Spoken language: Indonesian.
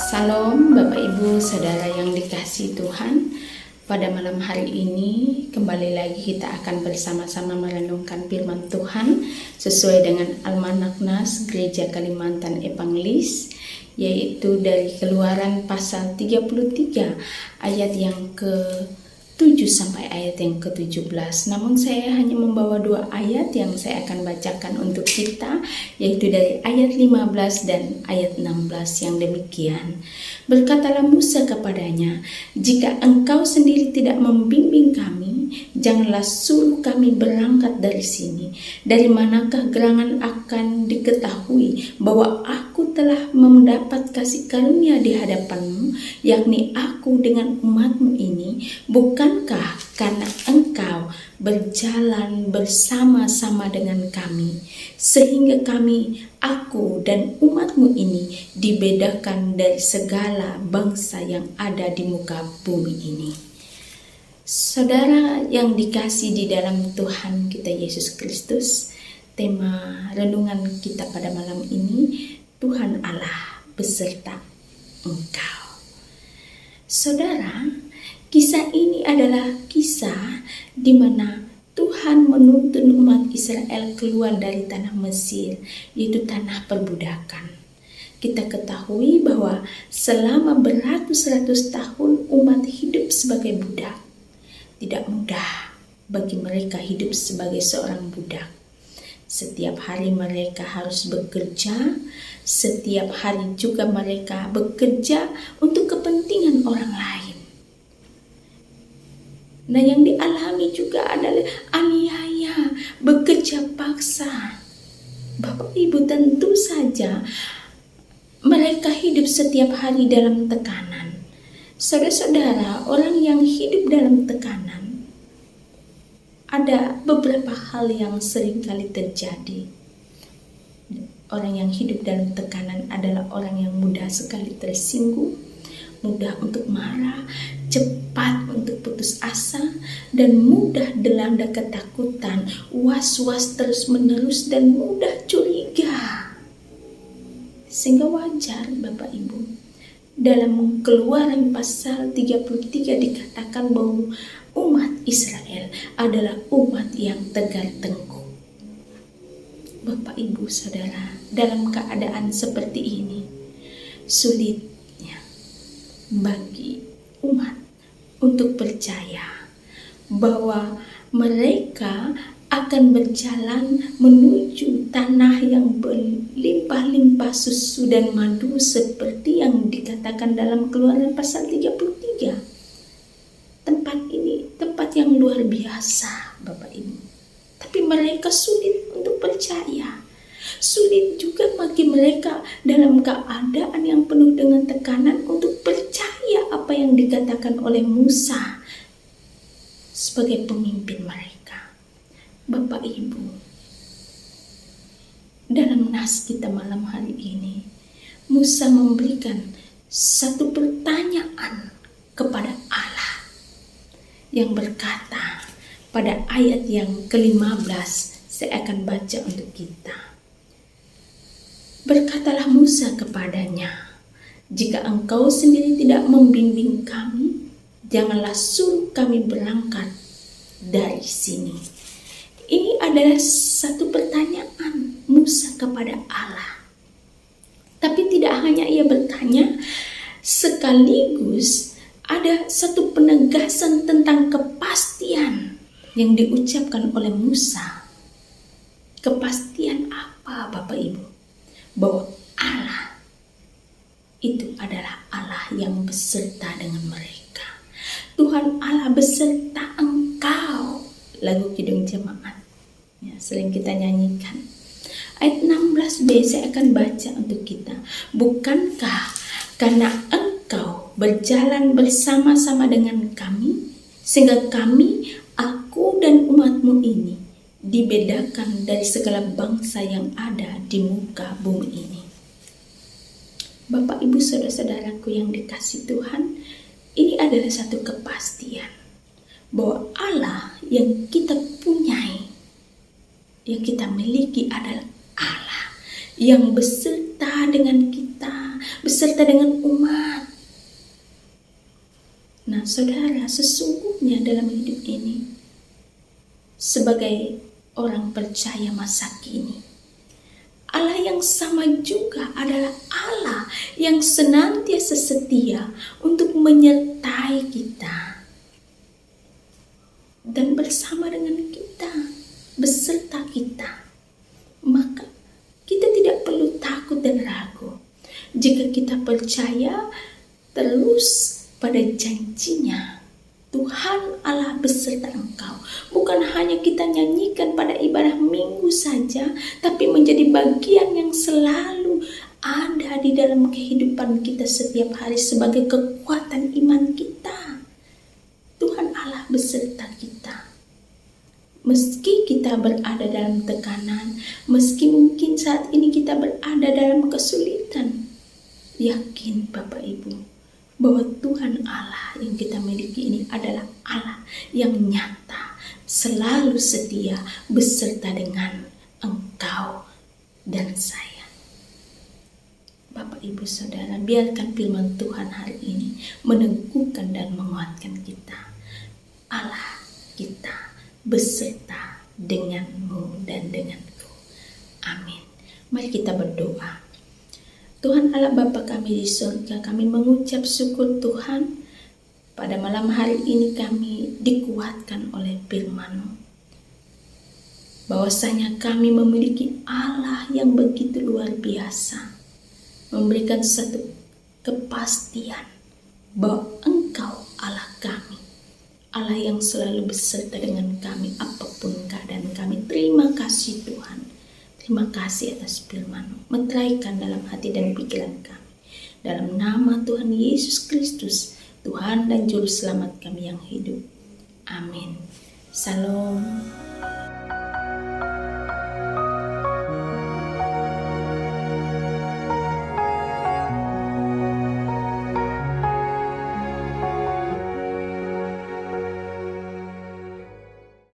Salam Bapak Ibu Saudara yang dikasihi Tuhan. Pada malam hari ini kembali lagi kita akan bersama-sama merenungkan firman Tuhan sesuai dengan Almanak Nas Gereja Kalimantan Evangelis, yaitu dari Keluaran pasal 33 ayat yang ke-7 sampai ayat yang ke-17. Namun saya hanya membawa 2 ayat yang saya akan bacakan untuk kita, yaitu dari ayat 15 dan ayat 16 yang demikian. Berkatalah Musa kepadanya, "Jika engkau sendiri tidak membimbing kami, janganlah suruh kami berangkat dari sini. Dari manakah gerangan akan diketahui bahwa aku telah mendapat kasih karunia di hadapanmu, yakni aku dengan umatmu ini? Bukankah karena engkau berjalan bersama-sama dengan kami, sehingga aku dan umatmu ini dibedakan dari segala bangsa yang ada di muka bumi ini." Saudara yang dikasihi di dalam Tuhan kita Yesus Kristus, tema renungan kita pada malam ini, Tuhan Allah beserta engkau. Saudara, kisah ini adalah kisah di mana Tuhan menuntun umat Israel keluar dari tanah Mesir, yaitu tanah perbudakan. Kita ketahui bahwa selama beratus-ratus tahun umat hidup sebagai budak. Tidak mudah bagi mereka hidup sebagai seorang budak. Setiap hari mereka harus bekerja, setiap hari juga mereka bekerja untuk kepentingan orang lain. Nah, yang dialami juga adalah aniaya, bekerja paksa. Bapak Ibu, tentu saja mereka hidup setiap hari dalam tekanan. Saudara-saudara, orang yang hidup dalam tekanan, ada beberapa hal yang sering kali terjadi. Orang yang hidup dalam tekanan adalah orang yang mudah sekali tersinggung, mudah untuk marah, cepat untuk putus asa, dan mudah dilanda ketakutan, was-was terus-menerus, dan mudah curiga. Sehingga wajar Bapak Ibu, dalam Keluaran pasal 33 dikatakan bahwa umat Israel adalah umat yang tegar tengkuk. Bapak Ibu Saudara, dalam keadaan seperti ini, sulitnya bagi umat untuk percaya bahwa mereka akan berjalan menuju tanah yang berlimpah-limpah susu dan madu seperti yang dikatakan dalam Keluaran pasal 33. Tempat ini tempat yang luar biasa Bapak Ibu. Tapi mereka sulit untuk percaya. Sulit juga bagi mereka dalam keadaan yang penuh dengan tekanan untuk percaya apa yang dikatakan oleh Musa sebagai pemimpin mereka. Bapak Ibu, dalam nas kita malam hari ini, Musa memberikan satu pertanyaan kepada Allah yang berkata pada ayat yang ke-15, saya akan baca untuk kita. Berkatalah Musa kepadanya, "Jika engkau sendiri tidak membimbing kami, janganlah suruh kami berangkat dari sini." Ini adalah satu pertanyaan Musa kepada Allah. Tapi tidak hanya ia bertanya, sekaligus ada satu penegasan tentang kepastian yang diucapkan oleh Musa. Kepastian apa Bapak Ibu? Bahwa Allah itu adalah Allah yang beserta dengan mereka. Tuhan Allah beserta engkau. Lagu Kidung Jemaat ya, sering kita nyanyikan. Ayat 16b saya akan baca untuk kita. Bukankah karena engkau berjalan bersama-sama dengan kami, sehingga aku dan umatmu ini dibedakan dari segala bangsa yang ada di muka bumi ini. Bapak Ibu saudara-saudaraku yang dikasihi Tuhan, ini adalah satu kepastian bahwa Allah yang kita punyai, yang kita miliki adalah Allah yang beserta dengan kita, beserta dengan umat. Nah, saudara, sesungguhnya dalam hidup ini, sebagai orang percaya masa kini, Allah yang sama juga adalah Allah yang senantiasa setia untuk menyertai kita dan bersama dengan kita, beserta kita. Maka kita tidak perlu takut dan ragu jika kita percaya terus pada janjinya. Tuhan Allah beserta engkau. Bukan hanya kita nyanyikan pada ibadah minggu saja, tapi menjadi bagian yang selalu ada di dalam kehidupan kita setiap hari sebagai kekuatan iman kita. Tuhan Allah beserta kita. Meski kita berada dalam tekanan, meski mungkin saat ini kita berada dalam kesulitan, yakin Bapak Ibu bahwa Tuhan Allah yang kita miliki ini adalah Allah yang nyata, selalu setia beserta dengan engkau dan saya. Bapak Ibu Saudara, biarkan firman Tuhan hari ini meneguhkan dan menguatkan kita. Allah kita beserta denganmu dan denganku. Amin. Mari kita berdoa. Tuhan Allah Bapa kami di surga, kami mengucap syukur Tuhan, pada malam hari ini kami dikuatkan oleh firman-Mu, bahwasanya kami memiliki Allah yang begitu luar biasa, memberikan satu kepastian bahwa Engkau Allah kami, Allah yang selalu beserta dengan kami apapun keadaan kami. Terima kasih Tuhan. Terima kasih atas firman-Mu, meteraikan dalam hati dan pikiran kami. Dalam nama Tuhan Yesus Kristus, Tuhan dan Juru Selamat kami yang hidup. Amin. Salam.